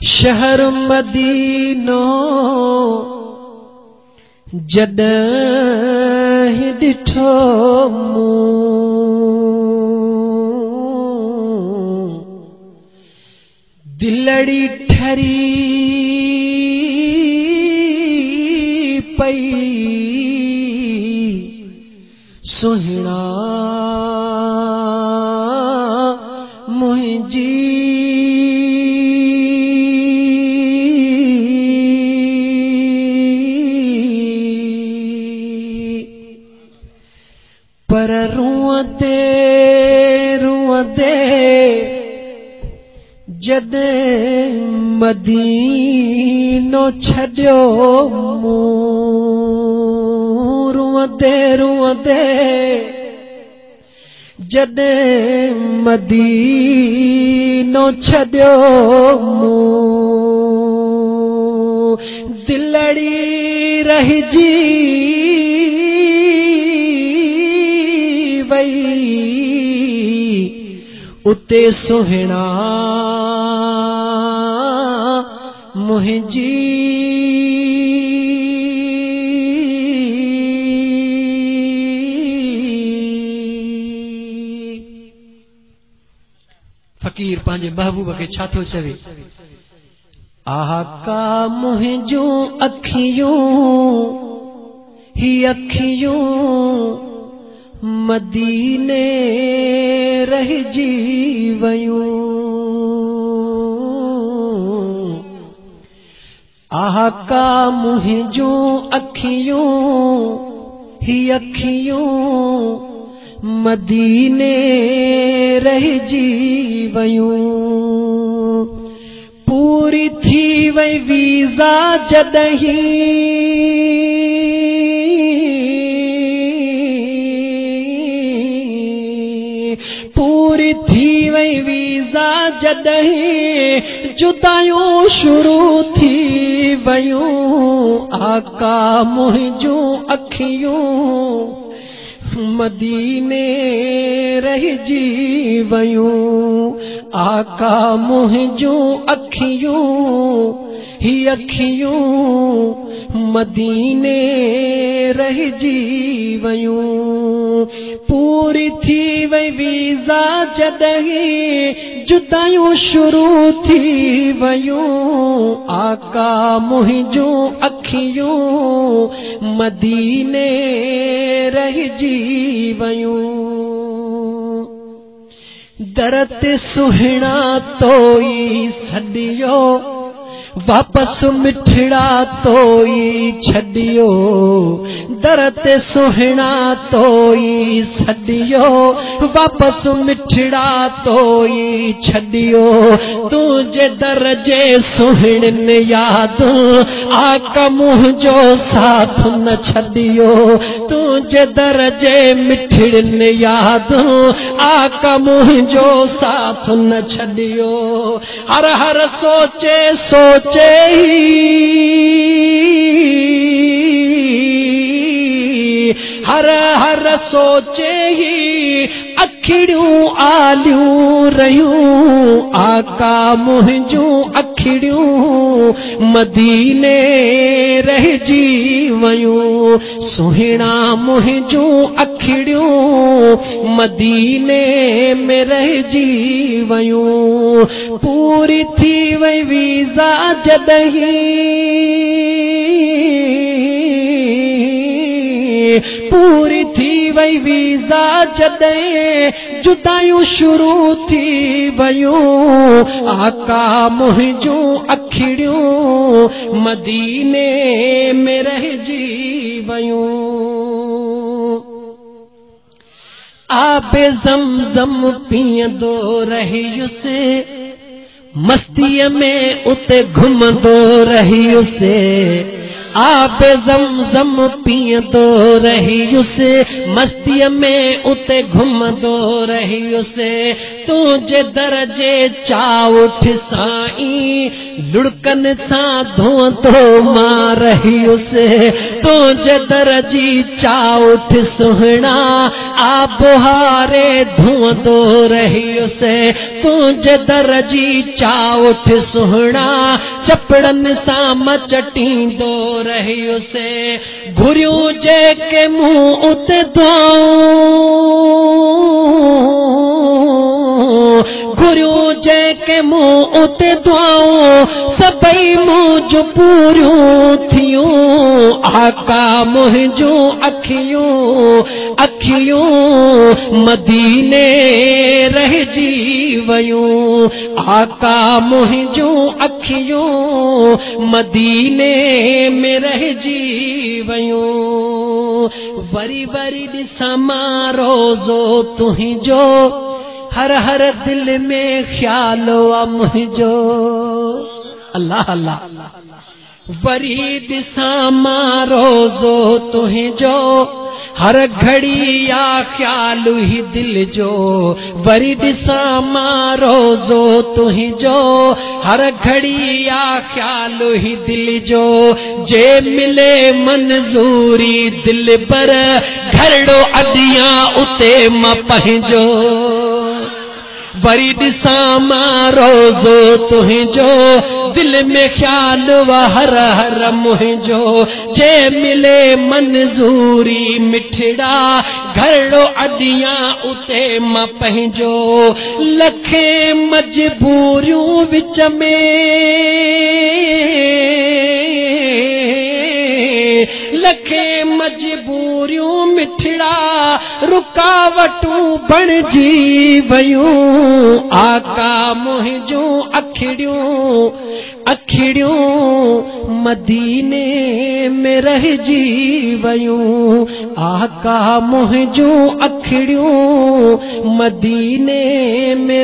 शहर मदीनो जॾहिं ॾिठो दिलड़ी ठरी पई सुहिणा मुंहिंजी पर रुअंदे रुअंदे जॾहिं मदीनो छॾियो मूं रुअंदे रुअंदे जॾहिं मदीनो छॾियो मूं दिलड़ी रहिजी वई उते सुहिणा मुंहिंजी फ़कीर पंहिंजे महबूब खे छा थो चवे आका मुंहिंजूं अखियूं ही अखियूं मदीने रहिजी वयूं आका मुंहिंजूं अखियूं ही अखियूं मदीने रहिजी वयूं पूरी थी वई वीज़ा जॾहिं पूरी थी वई वीज़ा जॾहिं जुदायूं शुरू थी वयूं आका मुंहिंजूं अखियूं मदीने रहिजी वयूं आका मुंहिंजूं अखियूं ही अखियूं मदीने रहिजी वयूं पूरी थी वई वीज़ा जॾहिं जुदायूं शुरू थी वयूं आका मुंहिंजूं अखियूं मदीने रहिजी वयूं दर ते सुहिणा तोई छॾियो वापस मिठड़ा तोई छॾियो दर ते सुहिणा तोई छॾियो वापस मिठड़ा तोई छॾियो तुंहिंजे दर जे सुहिणनि यादि आका मुंहिंजो साथ न छॾियो तुंहिंजे दर जे मिठड़नि यादि आका मुंहिंजो साथ न छॾियो हर हर सोचे सोचे हर हर सोचे ही अखिड़ियूं आलियूं रहियूं आका मुंहिंजूं अखिड़ियूं मदीने रहिजी वयूं सुहिणा मुंहिंजूं अखिड़ियूं मदीने में रहिजी वयूं पूरी थी वई वीज़ा जॾहिं पूरी थी वई वीज़ा जॾहिं जुदायूं शुरू थी वयूं आका मुंहिंजूं अखिड़ियूं मदीने में रहिजी वयूं आबे ज़मज़म पीअंदो रहियुसि मस्तीअ में उते घुमंदो रहियुसि आबे ज़मज़म पीअंदो रहियुसि मस्तीअ में उते घुमंदो रहियुसि तुझे दर्जे चा उठ साईं लुड़कन सा धोंदो मां रहियुसि तुझे दर्जी चा उठ सुहिणा आबुहारे धोंदो रहियुसि तुझे दर्जी चा उठ सुहिणा चपड़नि सां मचटींदो रहियुसि घुरियूं जेके मुंहुं उते घुरियूं जेके मुंहुं उते दुआऊं सभई मुंहिंजूं पूरियूं थियूं आका मुंहिंजूं अखियूं मदीने रहिजी वयूं आका मुंहिंजूं अखियूं मदीने में रहिजी वयूं वरी वरी ॾिसां मां रोज़ो तुंहिंजो हर हर दिल में ख्याल आ मुंहिंजो अल्लाह अल्लाह वरी ॾिसां मां रोज़ो तुंहिंजो हर घड़ी या ख्याल ही दिल जो वरी ॾिसां मां रोज़ो तुंहिंजो हर घड़ी या ख्याल ही दिल जो जे मिले मंज़ूरी दिल पर घरड़ो अदियां उते मां पंहिंजो वरी ॾिसां मां रोज़ो तुंहिंजो दिल में ख्याल व हर हर मुंहिंजो जे मिले मंज़ूरी मिठड़ा घरड़ो अदियां उते मां पंहिंजो लखे मजबूरियूं विच में लखे मजबूरियूं मिठड़ा रुकावटूं बणजी वयूं आका मुंहिंजूं अखिड़ियूं मदीने में रहिजी वयूं आका मुंहिंजूं अखिड़ियूं मदीने में